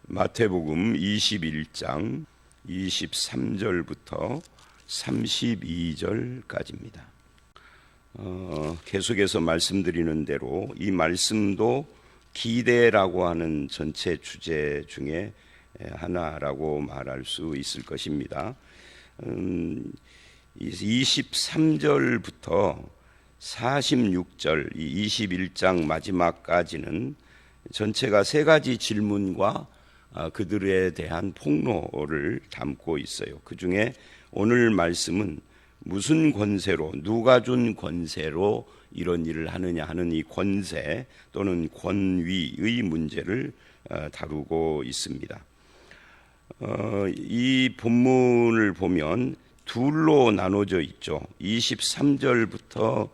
마태복음 21장 23절부터 32절까지입니다. 계속해서 말씀드리는 대로 이 말씀도 기대라고 하는 전체 주제 중에 하나라고 말할 수 있을 것입니다. 23절부터 46절, 이 21장 마지막까지는 전체가 세 가지 질문과 그들에 대한 폭로를 담고 있어요. 그 중에 오늘 말씀은 무슨 권세로, 누가 준 권세로 이런 일을 하느냐 하는 이 권세 또는 권위의 문제를 다루고 있습니다. 이 본문을 보면 둘로 나눠져 있죠. 23절부터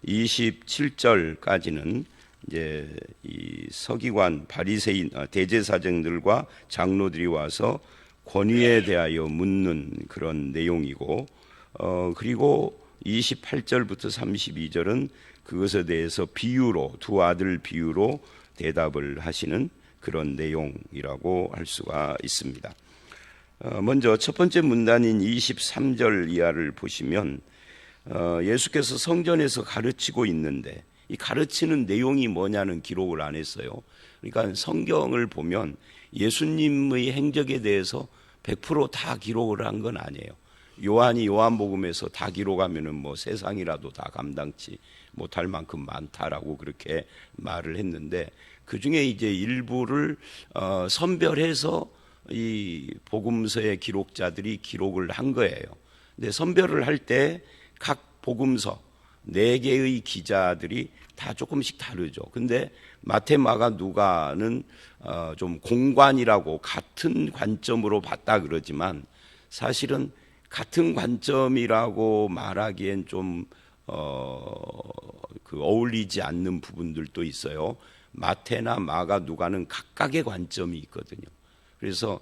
27절까지는 이제 이 서기관, 바리새인, 대제사장들과 장로들이 와서 권위에 대하여 묻는 그런 내용이고, 그리고 28절부터 32절은 그것에 대해서 비유로, 두 아들 비유로 대답을 하시는 그런 내용이라고 할 수가 있습니다. 먼저 첫 번째 문단인 23절 이하를 보시면 예수께서 성전에서 가르치고 있는데 이 가르치는 내용이 뭐냐는 기록을 안 했어요. 그러니까 성경을 보면 예수님의 행적에 대해서 100% 다 기록을 한 건 아니에요. 요한이 요한복음에서 다 기록하면은 뭐 세상이라도 다 감당치 못할 만큼 많다라고 그렇게 말을 했는데, 그 중에 이제 일부를 선별해서 이 복음서의 기록자들이 기록을 한 거예요. 근데 선별을 할 때 각 복음서 4개의 기자들이 다 조금씩 다르죠. 근데 마태, 마가, 누가는 좀 공관이라고 같은 관점으로 봤다 그러지만 사실은 같은 관점이라고 말하기엔 좀 어울리지 않는 부분들도 있어요. 마태나 마가, 누가는 각각의 관점이 있거든요. 그래서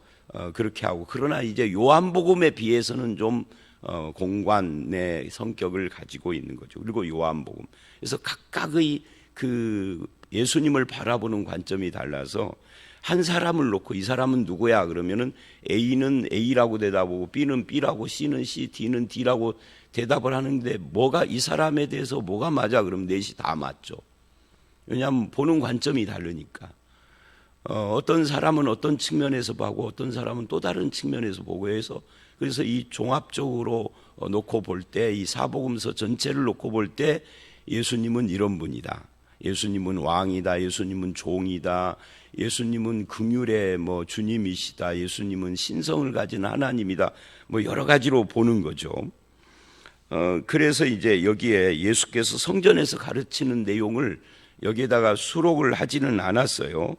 그렇게 하고, 그러나 이제 요한복음에 비해서는 좀 공관의 성격을 가지고 있는 거죠. 그리고 요한복음. 그래서 각각의 그 예수님을 바라보는 관점이 달라서 한 사람을 놓고 이 사람은 누구야 그러면은 A는 A라고 대답하고 B는 B라고, C는 C, D는 D라고 대답을 하는데 뭐가 이 사람에 대해서 뭐가 맞아? 그러면 넷이 다 맞죠. 왜냐하면 보는 관점이 다르니까. 어떤 사람은 어떤 측면에서 보고 어떤 사람은 또 다른 측면에서 보고 해서, 그래서 이 종합적으로 놓고 볼 때, 이 사복음서 전체를 놓고 볼 때 예수님은 이런 분이다, 예수님은 왕이다, 예수님은 종이다, 예수님은 긍휼의 주님이시다, 예수님은 신성을 가진 하나님이다, 여러 가지로 보는 거죠. 그래서 이제 여기에 예수께서 성전에서 가르치는 내용을 여기에다가 수록을 하지는 않았어요.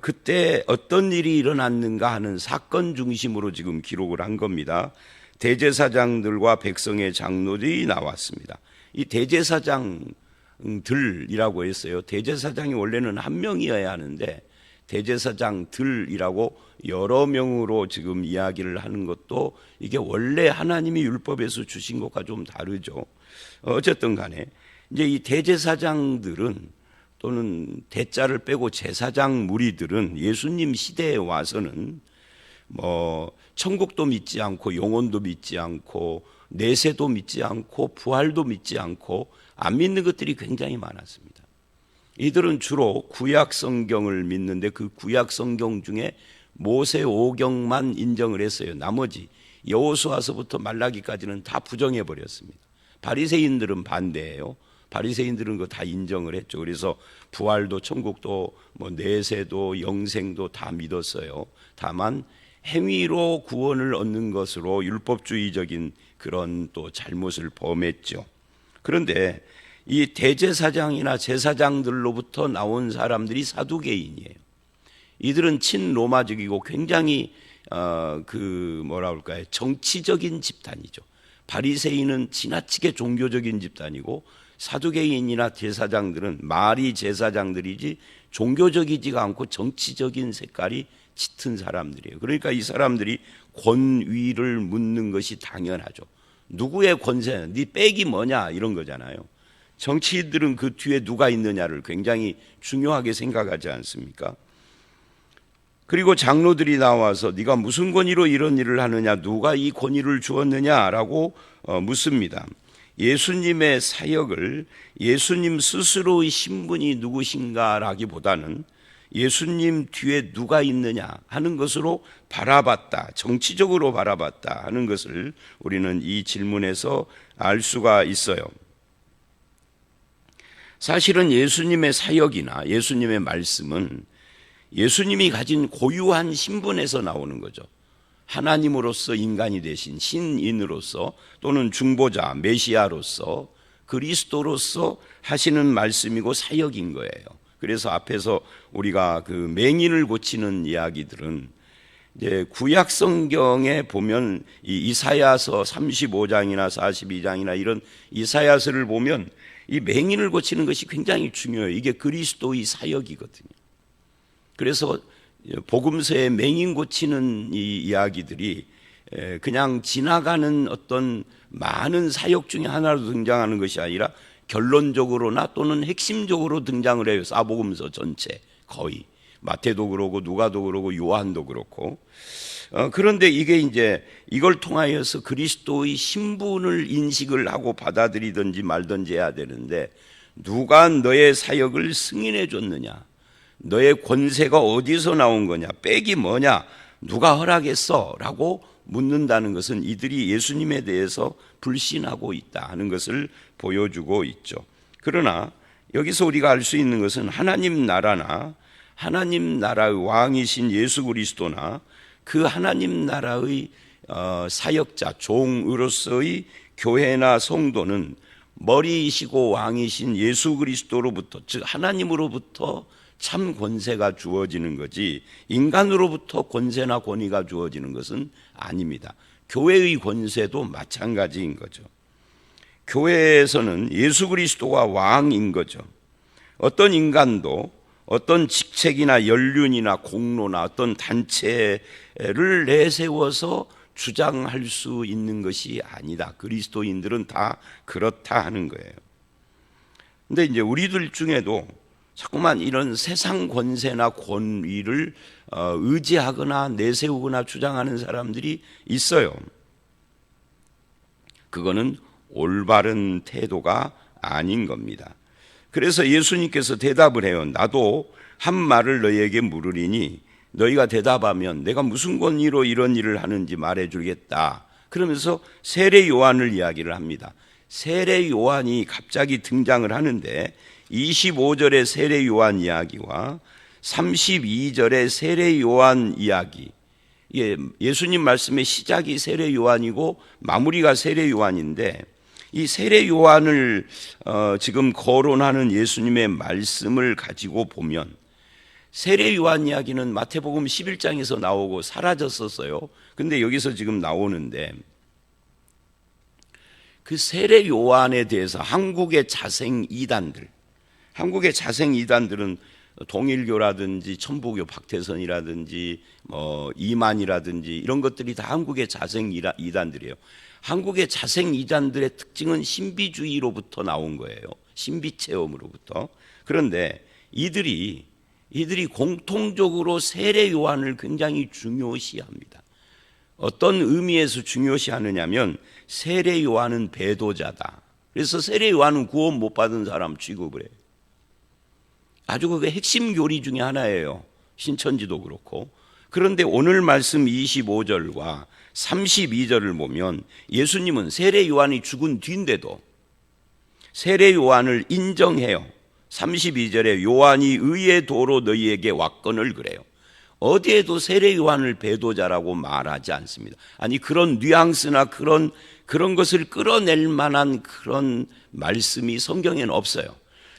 그때 어떤 일이 일어났는가 하는 사건 중심으로 지금 기록을 한 겁니다. 대제사장들과 백성의 장로들이 나왔습니다. 이 대제사장들이라고 했어요. 대제사장이 원래는 한 명이어야 하는데 대제사장들이라고 여러 명으로 지금 이야기를 하는 것도 이게 원래 하나님이 율법에서 주신 것과 좀 다르죠. 어쨌든 간에 이제 이 대제사장들은, 또는 대자를 빼고 제사장 무리들은 예수님 시대에 와서는 천국도 믿지 않고 영혼도 믿지 않고 내세도 믿지 않고 부활도 믿지 않고 안 믿는 것들이 굉장히 많았습니다. 이들은 주로 구약 성경을 믿는데 그 구약 성경 중에 모세 오경만 인정을 했어요. 나머지 여호수아서부터 말라기까지는 다 부정해 버렸습니다. 바리새인들은 반대예요. 바리새인들은 그거 다 인정을 했죠. 그래서 부활도 천국도 내세도 영생도 다 믿었어요. 다만 행위로 구원을 얻는 것으로 율법주의적인 그런 또 잘못을 범했죠. 그런데 이 대제사장이나 제사장들로부터 나온 사람들이 사두개인이에요. 이들은 친로마적이고 굉장히 정치적인 집단이죠. 바리새인은 지나치게 종교적인 집단이고 사두개인이나 제사장들은 말이 제사장들이지 종교적이지가 않고 정치적인 색깔이 짙은 사람들이에요. 그러니까 이 사람들이 권위를 묻는 것이 당연하죠. 누구의 권세, 네 백이 뭐냐 이런 거잖아요. 정치인들은 그 뒤에 누가 있느냐를 굉장히 중요하게 생각하지 않습니까? 그리고 장로들이 나와서 네가 무슨 권위로 이런 일을 하느냐, 누가 이 권위를 주었느냐라고 묻습니다. 예수님의 사역을 예수님 스스로의 신분이 누구신가라기보다는 예수님 뒤에 누가 있느냐 하는 것으로 바라봤다, 정치적으로 바라봤다 하는 것을 우리는 이 질문에서 알 수가 있어요. 사실은 예수님의 사역이나 예수님의 말씀은 예수님이 가진 고유한 신분에서 나오는 거죠. 하나님으로서 인간이 되신 신인으로서 또는 중보자, 메시아로서 그리스도로서 하시는 말씀이고 사역인 거예요. 그래서 앞에서 우리가 그 맹인을 고치는 이야기들은 이제 구약 성경에 보면 이 이사야서 35장이나 42장이나 이런 이사야서를 보면 이 맹인을 고치는 것이 굉장히 중요해요. 이게 그리스도의 사역이거든요. 그래서 복음서에 맹인 고치는 이 이야기들이 그냥 지나가는 어떤 많은 사역 중에 하나로 등장하는 것이 아니라 결론적으로나 또는 핵심적으로 등장을 해요. 사복음서 전체 거의. 마태도 그러고 누가도 그러고 요한도 그렇고. 그런데 이게 이제 이걸 통하여서 그리스도의 신분을 인식을 하고 받아들이든지 말든지 해야 되는데, 누가 너의 사역을 승인해 줬느냐, 너의 권세가 어디서 나온 거냐, 백이 뭐냐, 누가 허락했어? 라고 묻는다는 것은 이들이 예수님에 대해서 불신하고 있다 하는 것을 보여주고 있죠. 그러나 여기서 우리가 알 수 있는 것은 하나님 나라나 하나님 나라의 왕이신 예수 그리스도나 그 하나님 나라의 사역자, 종으로서의 교회나 성도는 머리이시고 왕이신 예수 그리스도로부터, 즉 하나님으로부터 참 권세가 주어지는 거지 인간으로부터 권세나 권위가 주어지는 것은 아닙니다. 교회의 권세도 마찬가지인 거죠. 교회에서는 예수 그리스도가 왕인 거죠. 어떤 인간도 어떤 직책이나 연륜이나 공로나 어떤 단체를 내세워서 주장할 수 있는 것이 아니다. 그리스도인들은 다 그렇다 하는 거예요. 근데 이제 우리들 중에도 자꾸만 이런 세상 권세나 권위를 의지하거나 내세우거나 주장하는 사람들이 있어요. 그거는 올바른 태도가 아닌 겁니다. 그래서 예수님께서 대답을 해요. 나도 한 말을 너희에게 물으리니 너희가 대답하면 내가 무슨 권위로 이런 일을 하는지 말해주겠다. 그러면서 세례 요한을 이야기를 합니다. 세례 요한이 갑자기 등장을 하는데 25절의 세례 요한 이야기와 32절의 세례 요한 이야기, 예수님 말씀의 시작이 세례 요한이고 마무리가 세례 요한인데, 이 세례 요한을 지금 거론하는 예수님의 말씀을 가지고 보면 세례 요한 이야기는 마태복음 11장에서 나오고 사라졌었어요. 근데 여기서 지금 나오는데, 그 세례 요한에 대해서 한국의 자생 이단들은 동일교라든지 천부교 박태선이라든지 이만이라든지 이런 것들이 다 한국의 자생 이단들이에요. 한국의 자생 이단들의 특징은 신비주의로부터 나온 거예요. 신비 체험으로부터. 그런데 이들이 공통적으로 세례 요한을 굉장히 중요시합니다. 어떤 의미에서 중요시하느냐면 세례 요한은 배도자다. 그래서 세례 요한은 구원 못 받은 사람 취급을 해요. 아주 그게 핵심 교리 중에 하나예요. 신천지도 그렇고. 그런데 오늘 말씀 25절과 32절을 보면 예수님은 세례 요한이 죽은 뒤인데도 세례 요한을 인정해요. 32절에 요한이 의의 도로 너희에게 왔거늘 그래요. 어디에도 세례 요한을 배도자라고 말하지 않습니다. 아니 그런 뉘앙스나 그런 것을 끌어낼 만한 그런 말씀이 성경에는 없어요.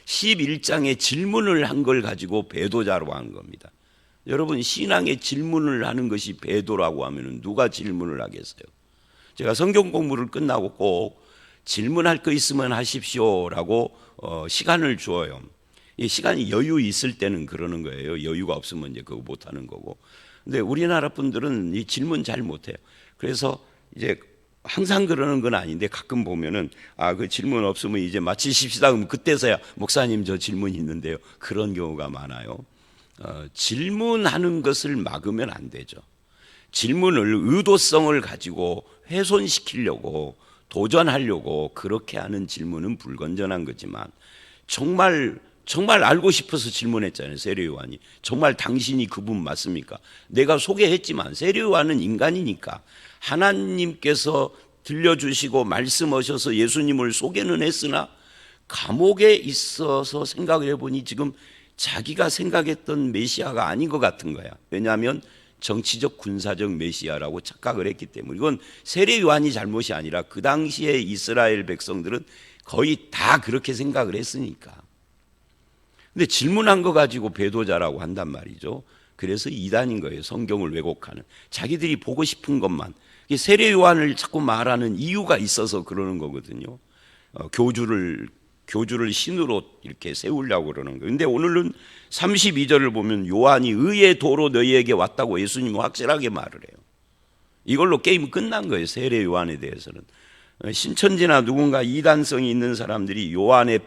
11장에 질문을 한 걸 가지고 배도자로 한 겁니다. 여러분, 신앙에 질문을 하는 것이 배도라고 하면 누가 질문을 하겠어요? 제가 성경 공부를 끝나고 꼭 질문할 거 있으면 하십시오라고 시간을 주어요. 이 시간이 여유 있을 때는 그러는 거예요. 여유가 없으면 이제 그거 못 하는 거고. 근데 우리나라 분들은 이 질문 잘 못해요. 그래서 이제 항상 그러는 건 아닌데 가끔 보면은 그 질문 없으면 이제 마치십시다. 그럼 그때서야 목사님 저 질문 있는데요. 그런 경우가 많아요. 질문하는 것을 막으면 안 되죠. 질문을 의도성을 가지고 훼손시키려고 도전하려고 그렇게 하는 질문은 불건전한 거지만 정말 알고 싶어서 질문했잖아요. 세례 요한이 정말 당신이 그분 맞습니까? 내가 소개했지만 세례 요한은 인간이니까 하나님께서 들려주시고 말씀하셔서 예수님을 소개는 했으나 감옥에 있어서 생각을 해보니 지금 자기가 생각했던 메시아가 아닌 것 같은 거야. 왜냐하면 정치적 군사적 메시아라고 착각을 했기 때문에. 이건 세례 요한이 잘못이 아니라 그 당시에 이스라엘 백성들은 거의 다 그렇게 생각을 했으니까. 근데 질문한 거 가지고 배도자라고 한단 말이죠. 그래서 이단인 거예요. 성경을 왜곡하는. 자기들이 보고 싶은 것만. 세례 요한을 자꾸 말하는 이유가 있어서 그러는 거거든요. 교주를 신으로 이렇게 세우려고 그러는 거예요. 근데 오늘은 32절을 보면 요한이 의의 도로 너희에게 왔다고 예수님이 확실하게 말을 해요. 이걸로 게임 끝난 거예요. 세례 요한에 대해서는. 신천지나 누군가 이단성이 있는 사람들이 요한의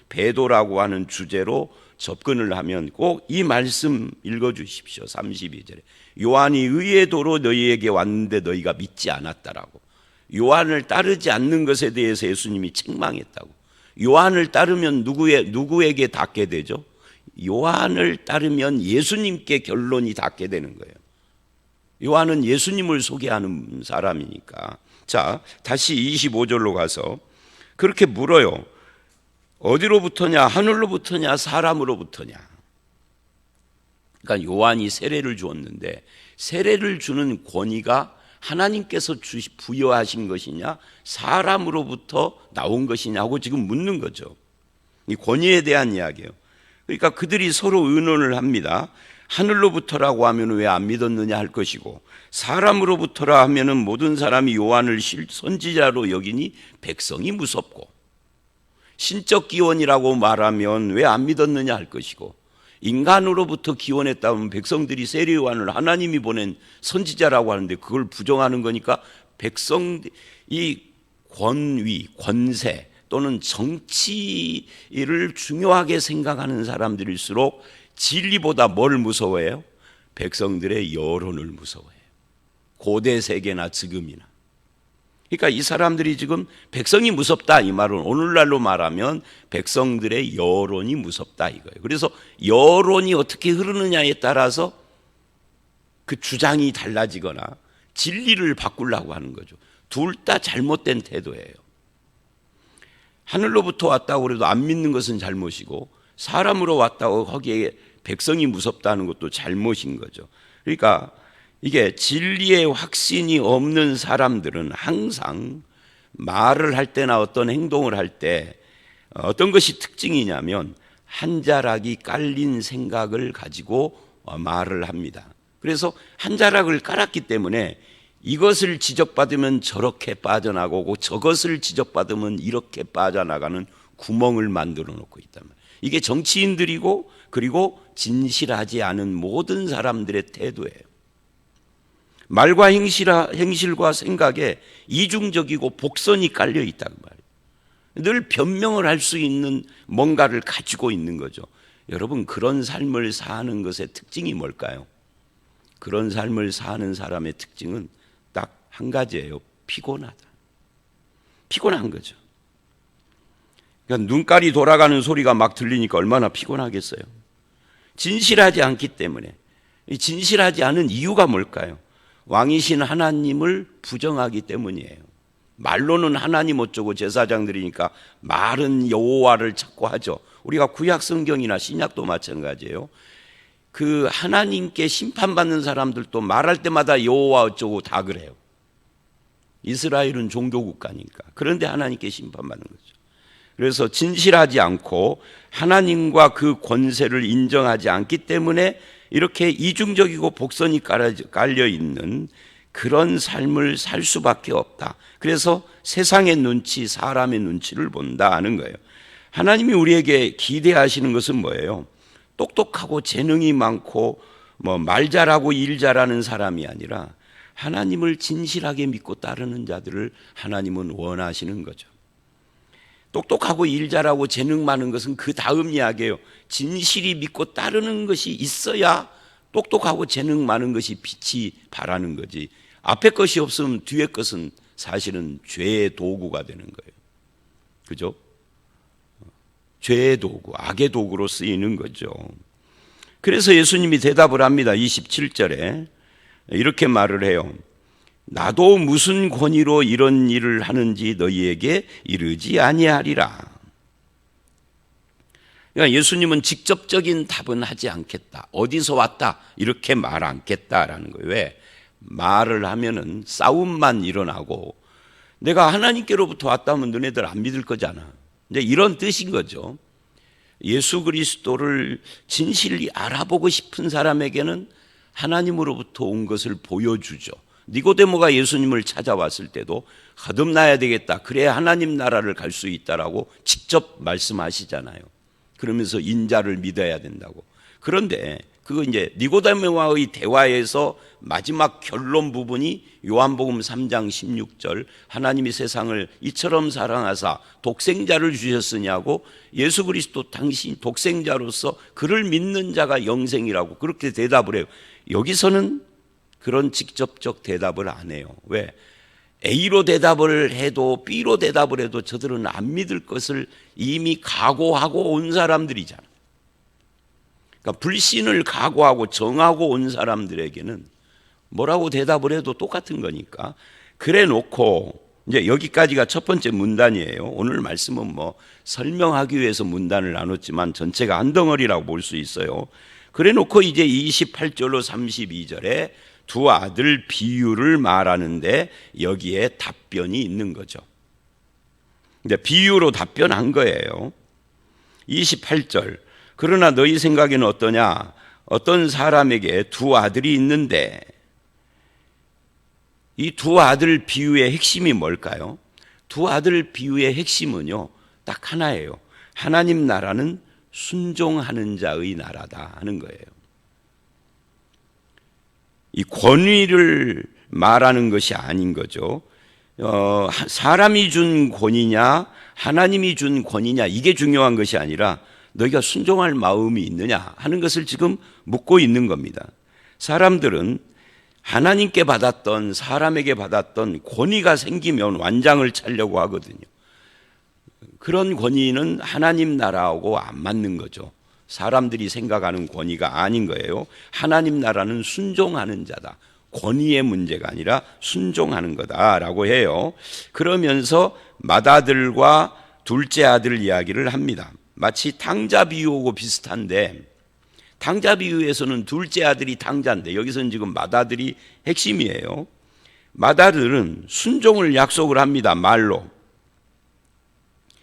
배도라고 하는 주제로 접근을 하면 꼭 이 말씀 읽어주십시오. 32절에 요한이 의의 도로 너희에게 왔는데 너희가 믿지 않았다라고. 요한을 따르지 않는 것에 대해서 예수님이 책망했다고. 요한을 따르면 누구에게 닿게 되죠? 요한을 따르면 예수님께 결론이 닿게 되는 거예요. 요한은 예수님을 소개하는 사람이니까. 자, 다시 25절로 가서 그렇게 물어요. 어디로부터냐? 하늘로부터냐? 사람으로부터냐? 그러니까 요한이 세례를 주었는데 세례를 주는 권위가 하나님께서 부여하신 것이냐 사람으로부터 나온 것이냐고 지금 묻는 거죠. 이 권위에 대한 이야기예요. 그러니까 그들이 서로 의논을 합니다. 하늘로부터라고 하면 왜 안 믿었느냐 할 것이고 사람으로부터라 하면은 모든 사람이 요한을 선지자로 여기니 백성이 무섭고 신적 기원이라고 말하면 왜 안 믿었느냐 할 것이고 인간으로부터 기원했다면 백성들이 세례 요한을 하나님이 보낸 선지자라고 하는데 그걸 부정하는 거니까 이 권위, 권세 또는 정치를 중요하게 생각하는 사람들일수록 진리보다 뭘 무서워해요? 백성들의 여론을 무서워해요. 고대 세계나 지금이나. 그러니까 이 사람들이 지금 백성이 무섭다 이 말은 오늘날로 말하면 백성들의 여론이 무섭다 이거예요. 그래서 여론이 어떻게 흐르느냐에 따라서 그 주장이 달라지거나 진리를 바꾸려고 하는 거죠. 둘 다 잘못된 태도예요. 하늘로부터 왔다고 그래도 안 믿는 것은 잘못이고 사람으로 왔다고 거기에 백성이 무섭다는 것도 잘못인 거죠. 그러니까 이게 진리의 확신이 없는 사람들은 항상 말을 할 때나 어떤 행동을 할 때 어떤 것이 특징이냐면 한 자락이 깔린 생각을 가지고 말을 합니다. 그래서 한 자락을 깔았기 때문에 이것을 지적받으면 저렇게 빠져나가고 저것을 지적받으면 이렇게 빠져나가는 구멍을 만들어 놓고 있단 말이에요. 이게 정치인들이고 그리고 진실하지 않은 모든 사람들의 태도예요. 말과 행실과 생각에 이중적이고 복선이 깔려 있다는 말이에요. 늘 변명을 할 수 있는 뭔가를 가지고 있는 거죠. 여러분 그런 삶을 사는 것의 특징이 뭘까요? 그런 삶을 사는 사람의 특징은 딱 한 가지예요. 피곤하다. 피곤한 거죠. 그러니까 눈깔이 돌아가는 소리가 막 들리니까 얼마나 피곤하겠어요. 진실하지 않기 때문에. 진실하지 않은 이유가 뭘까요? 왕이신 하나님을 부정하기 때문이에요. 말로는 하나님 어쩌고 제사장들이니까 말은 여호와를 찾고 하죠. 우리가 구약 성경이나 신약도 마찬가지예요. 그 하나님께 심판받는 사람들도 말할 때마다 여호와 어쩌고 다 그래요. 이스라엘은 종교 국가니까. 그런데 하나님께 심판받는 거죠. 그래서 진실하지 않고 하나님과 그 권세를 인정하지 않기 때문에 이렇게 이중적이고 복선이 깔려 있는 그런 삶을 살 수밖에 없다. 그래서 세상의 눈치, 사람의 눈치를 본다 하는 거예요. 하나님이 우리에게 기대하시는 것은 뭐예요? 똑똑하고 재능이 많고 말 잘하고 일 잘하는 사람이 아니라 하나님을 진실하게 믿고 따르는 자들을 하나님은 원하시는 거죠. 똑똑하고 일 잘하고 재능 많은 것은 그 다음 이야기예요. 진실이 믿고 따르는 것이 있어야 똑똑하고 재능 많은 것이 빛이 발하는 거지. 앞에 것이 없으면 뒤에 것은 사실은 죄의 도구가 되는 거예요. 그죠? 죄의 도구, 악의 도구로 쓰이는 거죠. 그래서 예수님이 대답을 합니다. 27절에 이렇게 말을 해요. 나도 무슨 권위로 이런 일을 하는지 너희에게 이르지 아니하리라. 그러니까 예수님은 직접적인 답은 하지 않겠다. 어디서 왔다 이렇게 말 않겠다라는 거예요. 왜? 말을 하면은 싸움만 일어나고 내가 하나님께로부터 왔다면 너네들 안 믿을 거잖아. 이제 이런 뜻인 거죠. 예수 그리스도를 진실히 알아보고 싶은 사람에게는 하나님으로부터 온 것을 보여주죠. 니고데모가 예수님을 찾아왔을 때도 거듭나야 되겠다. 그래야 하나님 나라를 갈 수 있다라고 직접 말씀하시잖아요. 그러면서 인자를 믿어야 된다고. 그런데 그거 이제 니고데모와의 대화에서 마지막 결론 부분이 요한복음 3장 16절 하나님이 세상을 이처럼 사랑하사 독생자를 주셨으냐고 예수 그리스도 당신 독생자로서 그를 믿는 자가 영생이라고 그렇게 대답을 해요. 여기서는 그런 직접적 대답을 안 해요. 왜? A로 대답을 해도 B로 대답을 해도 저들은 안 믿을 것을 이미 각오하고 온 사람들이잖아요. 그러니까 불신을 각오하고 정하고 온 사람들에게는 뭐라고 대답을 해도 똑같은 거니까 그래 놓고 이제 여기까지가 첫 번째 문단이에요. 오늘 말씀은 뭐 설명하기 위해서 문단을 나눴지만 전체가 한 덩어리라고 볼 수 있어요. 그래 놓고 이제 28절로 32절에 두 아들 비유를 말하는데 여기에 답변이 있는 거죠. 이제 비유로 답변한 거예요. 28절 그러나 너희 생각에는 어떠냐? 어떤 사람에게 두 아들이 있는데 이 두 아들 비유의 핵심이 뭘까요? 두 아들 비유의 핵심은요 딱 하나예요. 하나님 나라는 순종하는 자의 나라다 하는 거예요. 이 권위를 말하는 것이 아닌 거죠. 사람이 준 권위냐 하나님이 준 권위냐 이게 중요한 것이 아니라 너희가 순종할 마음이 있느냐 하는 것을 지금 묻고 있는 겁니다. 사람들은 하나님께 받았던 사람에게 받았던 권위가 생기면 완장을 차려고 하거든요. 그런 권위는 하나님 나라하고 안 맞는 거죠. 사람들이 생각하는 권위가 아닌 거예요. 하나님 나라는 순종하는 자다. 권위의 문제가 아니라 순종하는 거다라고 해요. 그러면서 맏아들과 둘째 아들 이야기를 합니다. 마치 탕자 비유하고 비슷한데 탕자 비유에서는 둘째 아들이 탕자인데 여기서는 지금 맏아들이 핵심이에요. 맏아들은 순종을 약속을 합니다. 말로.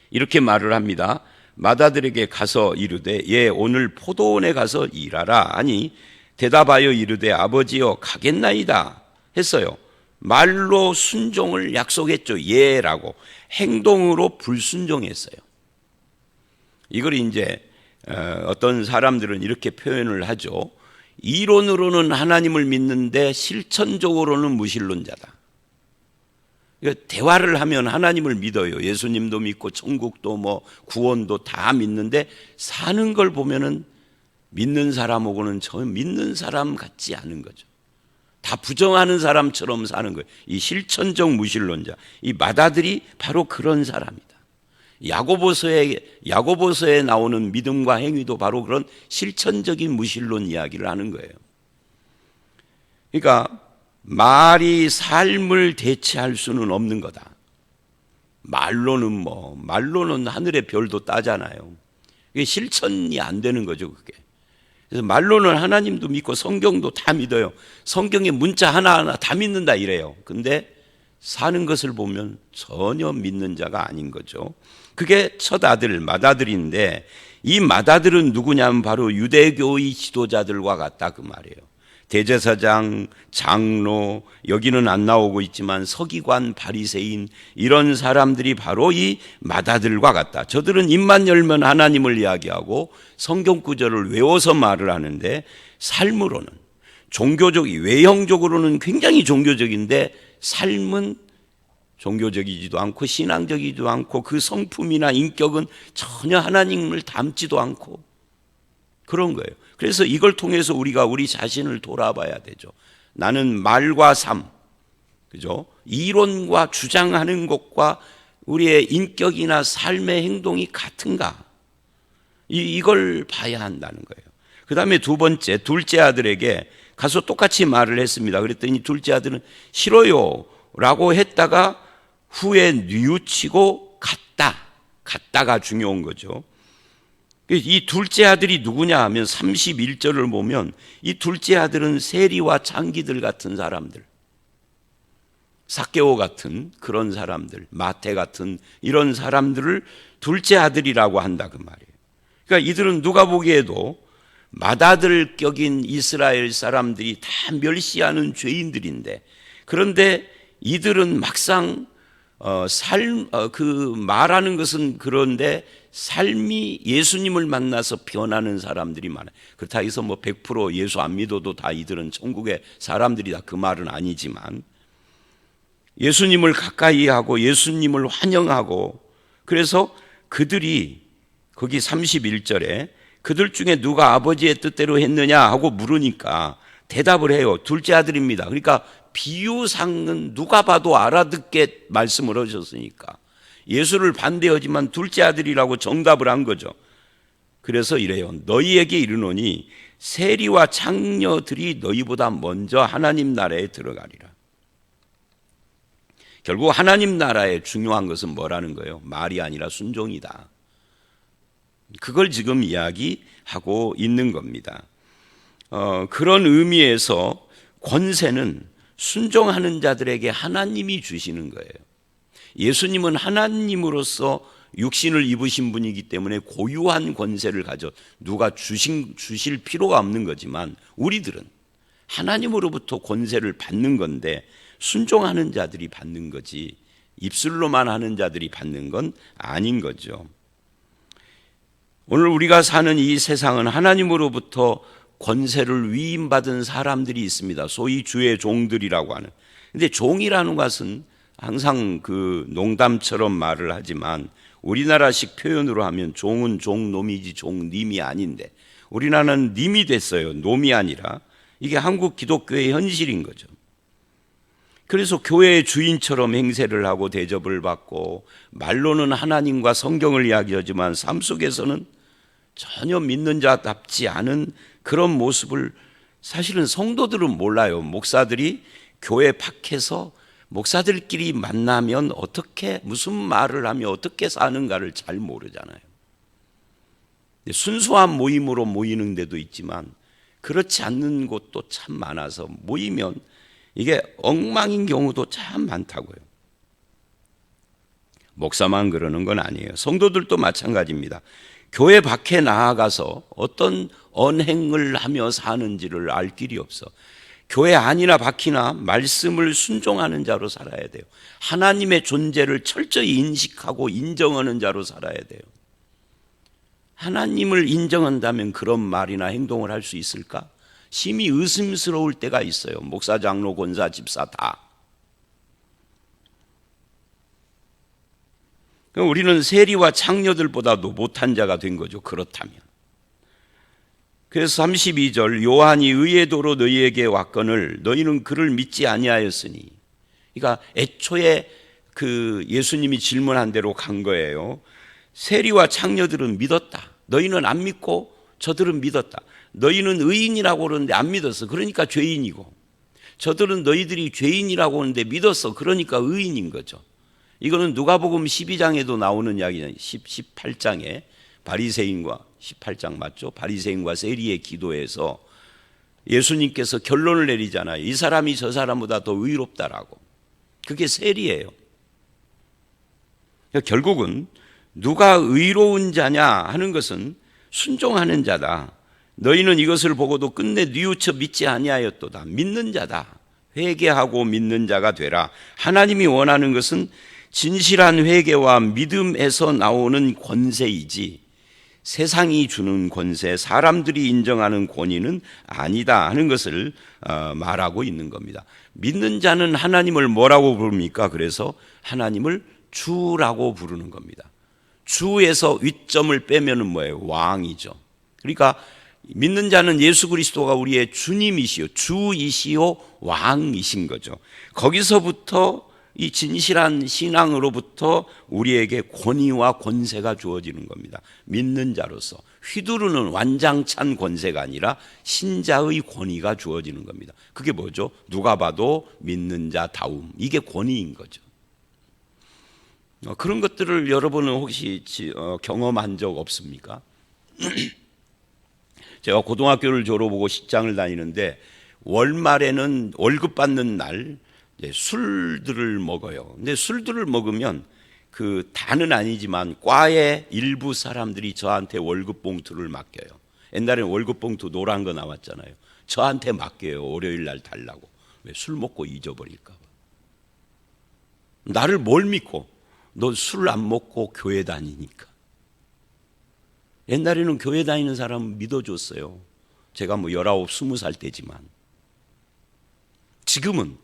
이렇게 말을 합니다. 맏아들에게 가서 이르되 오늘 포도원에 가서 일하라 하니 대답하여 이르되 아버지여 가겠나이다 했어요. 말로 순종을 약속했죠. 예라고. 행동으로 불순종했어요. 이걸 이제 어떤 사람들은 이렇게 표현을 하죠. 이론으로는 하나님을 믿는데 실천적으로는 무신론자다. 대화를 하면 하나님을 믿어요. 예수님도 믿고 천국도 뭐 구원도 다 믿는데 사는 걸 보면은 믿는 사람하고는 저 믿는 사람 같지 않은 거죠. 다 부정하는 사람처럼 사는 거예요. 이 실천적 무신론자. 이 맏아들이 바로 그런 사람이다. 야고보서에 나오는 믿음과 행위도 바로 그런 실천적인 무신론 이야기를 하는 거예요. 그러니까 말이 삶을 대체할 수는 없는 거다. 말로는 하늘의 별도 따잖아요. 이게 실천이 안 되는 거죠, 그게. 그래서 말로는 하나님도 믿고 성경도 다 믿어요. 성경의 문자 하나하나 다 믿는다 이래요. 근데 사는 것을 보면 전혀 믿는 자가 아닌 거죠. 그게 첫 아들, 맏아들인데 이 맏아들은 누구냐면 바로 유대교의 지도자들과 같다 그 말이에요. 대제사장, 장로, 여기는 안 나오고 있지만 서기관, 바리새인 이런 사람들이 바로 이 맏아들과 같다. 저들은 입만 열면 하나님을 이야기하고 성경 구절을 외워서 말을 하는데 삶으로는 외형적으로는 굉장히 종교적인데 삶은 종교적이지도 않고 신앙적이지도 않고 그 성품이나 인격은 전혀 하나님을 닮지도 않고 그런 거예요. 그래서 이걸 통해서 우리가 우리 자신을 돌아봐야 되죠. 나는 말과 삶, 그죠? 이론과 주장하는 것과 우리의 인격이나 삶의 행동이 같은가? 이걸 봐야 한다는 거예요. 그 다음에 두 번째, 둘째 아들에게 가서 똑같이 말을 했습니다. 그랬더니 둘째 아들은 싫어요 라고 했다가 후에 뉘우치고 갔다가 중요한 거죠. 이 둘째 아들이 누구냐 하면 31절을 보면 이 둘째 아들은 세리와 창기들 같은 사람들, 삭개오 같은 그런 사람들, 마태 같은 이런 사람들을 둘째 아들이라고 한다 그 말이에요. 그러니까 이들은 누가 보기에도 맏아들 격인 이스라엘 사람들이 다 멸시하는 죄인들인데, 그런데 이들은 막상 말하는 것은 그런데 삶이 예수님을 만나서 변하는 사람들이 많아요. 그렇다 해서 100% 예수 안 믿어도 다 이들은 천국의 사람들이다 그 말은 아니지만, 예수님을 가까이 하고 예수님을 환영하고, 그래서 그들이 거기 31절에 그들 중에 누가 아버지의 뜻대로 했느냐 하고 물으니까 대답을 해요. 둘째 아들입니다. 그러니까 비유상은 누가 봐도 알아듣게 말씀을 하셨으니까 예수를 반대하지만 둘째 아들이라고 정답을 한 거죠. 그래서 이래요. 너희에게 이르노니 세리와 창녀들이 너희보다 먼저 하나님 나라에 들어가리라. 결국 하나님 나라의 중요한 것은 뭐라는 거예요? 말이 아니라 순종이다. 그걸 지금 이야기하고 있는 겁니다. 그런 의미에서 권세는 순종하는 자들에게 하나님이 주시는 거예요. 예수님은 하나님으로서 육신을 입으신 분이기 때문에 고유한 권세를 가져 누가 주실 필요가 없는 거지만, 우리들은 하나님으로부터 권세를 받는 건데 순종하는 자들이 받는 거지 입술로만 하는 자들이 받는 건 아닌 거죠. 오늘 우리가 사는 이 세상은 하나님으로부터 권세를 위임받은 사람들이 있습니다. 소위 주의 종들이라고 하는. 근데 종이라는 것은 항상 그 농담처럼 말을 하지만 우리나라식 표현으로 하면 종은 종놈이지 종님이 아닌데, 우리나라는 님이 됐어요. 놈이 아니라. 이게 한국 기독교의 현실인 거죠. 그래서 교회의 주인처럼 행세를 하고 대접을 받고 말로는 하나님과 성경을 이야기하지만 삶 속에서는 전혀 믿는 자답지 않은 그런 모습을 사실은 성도들은 몰라요. 목사들이 교회 밖에서 목사들끼리 만나면 어떻게 무슨 말을 하며 어떻게 사는가를 잘 모르잖아요. 순수한 모임으로 모이는 데도 있지만 그렇지 않는 곳도 참 많아서 모이면 이게 엉망인 경우도 참 많다고요. 목사만 그러는 건 아니에요. 성도들도 마찬가지입니다. 교회 밖에 나아가서 어떤 언행을 하며 사는지를 알 길이 없어. 교회 안이나 밖이나 말씀을 순종하는 자로 살아야 돼요. 하나님의 존재를 철저히 인식하고 인정하는 자로 살아야 돼요. 하나님을 인정한다면 그런 말이나 행동을 할 수 있을까? 심히 의심스러울 때가 있어요. 목사, 장로, 권사, 집사 다. 우리는 세리와 창녀들보다도 못한 자가 된 거죠. 그렇다면. 그래서 32절 요한이 의의 도로 너희에게 왔거늘 너희는 그를 믿지 아니하였으니, 그러니까 애초에 그 예수님이 질문한 대로 간 거예요. 세리와 창녀들은 믿었다. 너희는 안 믿고 저들은 믿었다. 너희는 의인이라고 그러는데 안 믿었어. 그러니까 죄인이고, 저들은 너희들이 죄인이라고 하는데 믿었어. 그러니까 의인인 거죠. 이거는 누가복음 12장에도 나오는 이야기잖아요. 18장에 바리새인과 18장 맞죠? 바리새인과 세리의 기도에서 예수님께서 결론을 내리잖아요. 이 사람이 저 사람보다 더 의롭다라고. 그게 세리예요. 그러니까 결국은 누가 의로운 자냐 하는 것은 순종하는 자다. 너희는 이것을 보고도 끝내 뉘우쳐 믿지 아니하였도다. 믿는 자다. 회개하고 믿는 자가 되라. 하나님이 원하는 것은 진실한 회개와 믿음에서 나오는 권세이지 세상이 주는 권세, 사람들이 인정하는 권위는 아니다 하는 것을 말하고 있는 겁니다. 믿는 자는 하나님을 뭐라고 부릅니까? 그래서 하나님을 주라고 부르는 겁니다. 주에서 위점을 빼면은 뭐예요? 왕이죠. 그러니까 믿는 자는 예수 그리스도가 우리의 주님이시요, 주이시요, 왕이신 거죠. 거기서부터 이 진실한 신앙으로부터 우리에게 권위와 권세가 주어지는 겁니다. 믿는 자로서 휘두르는 완장찬 권세가 아니라 신자의 권위가 주어지는 겁니다. 그게 뭐죠? 누가 봐도 믿는 자다움, 이게 권위인 거죠. 그런 것들을 여러분은 혹시 경험한 적 없습니까? 제가 고등학교를 졸업하고 직장을 다니는데 월말에는 월급 받는 날 술들을 먹어요. 근데 술들을 먹으면 그 다는 아니지만 과의 일부 사람들이 저한테 월급 봉투를 맡겨요. 옛날에는 월급 봉투 노란 거 나왔잖아요. 저한테 맡겨요. 월요일 날 달라고. 왜? 술 먹고 잊어버릴까 봐. 나를 뭘 믿고? 너 술 안 먹고 교회 다니니까. 옛날에는 교회 다니는 사람 믿어줬어요. 제가 19, 20살 때지만. 지금은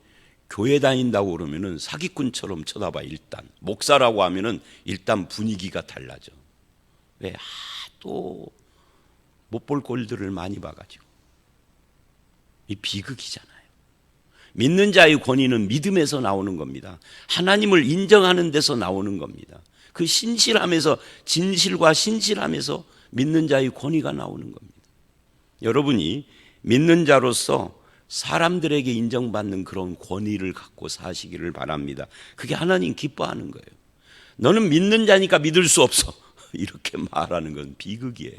교회 다닌다고 그러면은 사기꾼처럼 쳐다봐. 일단 목사라고 하면은 일단 분위기가 달라져. 왜? 또 못 볼 꼴들을 많이 봐가지고. 이 비극이잖아요. 믿는 자의 권위는 믿음에서 나오는 겁니다. 하나님을 인정하는 데서 나오는 겁니다. 그 신실함에서, 진실과 신실함에서 믿는 자의 권위가 나오는 겁니다. 여러분이 믿는 자로서 사람들에게 인정받는 그런 권위를 갖고 사시기를 바랍니다. 그게 하나님 기뻐하는 거예요. 너는 믿는 자니까 믿을 수 없어. 이렇게 말하는 건 비극이에요.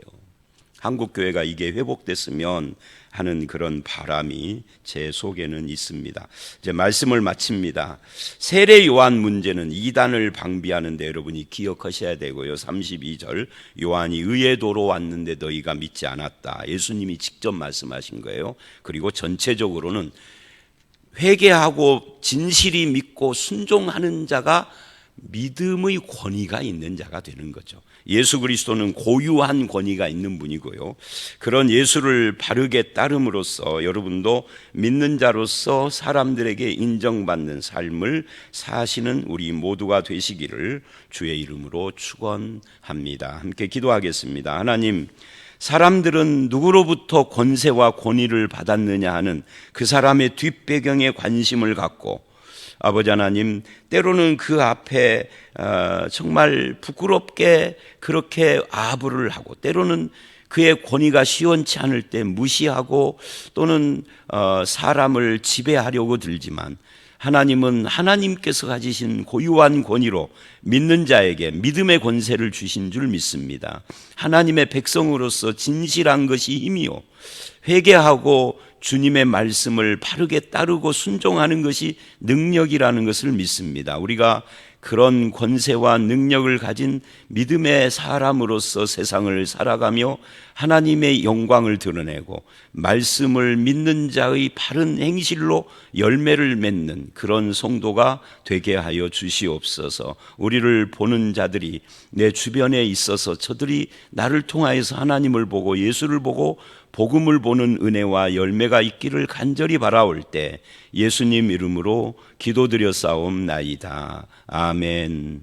한국교회가 이게 회복됐으면 하는 그런 바람이 제 속에는 있습니다. 이제 말씀을 마칩니다. 세례 요한 문제는 이단을 방비하는데 여러분이 기억하셔야 되고요. 32절, 요한이 의의 도로 왔는데 너희가 믿지 않았다. 예수님이 직접 말씀하신 거예요. 그리고 전체적으로는 회개하고 진실이 믿고 순종하는 자가 믿음의 권위가 있는 자가 되는 거죠. 예수 그리스도는 고유한 권위가 있는 분이고요. 그런 예수를 바르게 따름으로써 여러분도 믿는 자로서 사람들에게 인정받는 삶을 사시는 우리 모두가 되시기를 주의 이름으로 축원합니다. 함께 기도하겠습니다. 하나님, 사람들은 누구로부터 권세와 권위를 받았느냐 하는 그 사람의 뒷배경에 관심을 갖고 아버지 하나님, 때로는 그 앞에 정말 부끄럽게 그렇게 아부를 하고, 때로는 그의 권위가 시원치 않을 때 무시하고 또는 사람을 지배하려고 들지만, 하나님은 하나님께서 가지신 고유한 권위로 믿는 자에게 믿음의 권세를 주신 줄 믿습니다. 하나님의 백성으로서 진실한 것이 힘이요, 회개하고 주님의 말씀을 바르게 따르고 순종하는 것이 능력이라는 것을 믿습니다. 우리가 그런 권세와 능력을 가진 믿음의 사람으로서 세상을 살아가며 하나님의 영광을 드러내고 말씀을 믿는 자의 바른 행실로 열매를 맺는 그런 성도가 되게 하여 주시옵소서. 우리를 보는 자들이 내 주변에 있어서 저들이 나를 통하여서 하나님을 보고 예수를 보고 복음을 보는 은혜와 열매가 있기를 간절히 바라올 때 예수님 이름으로 기도드려 싸움나이다. 아멘.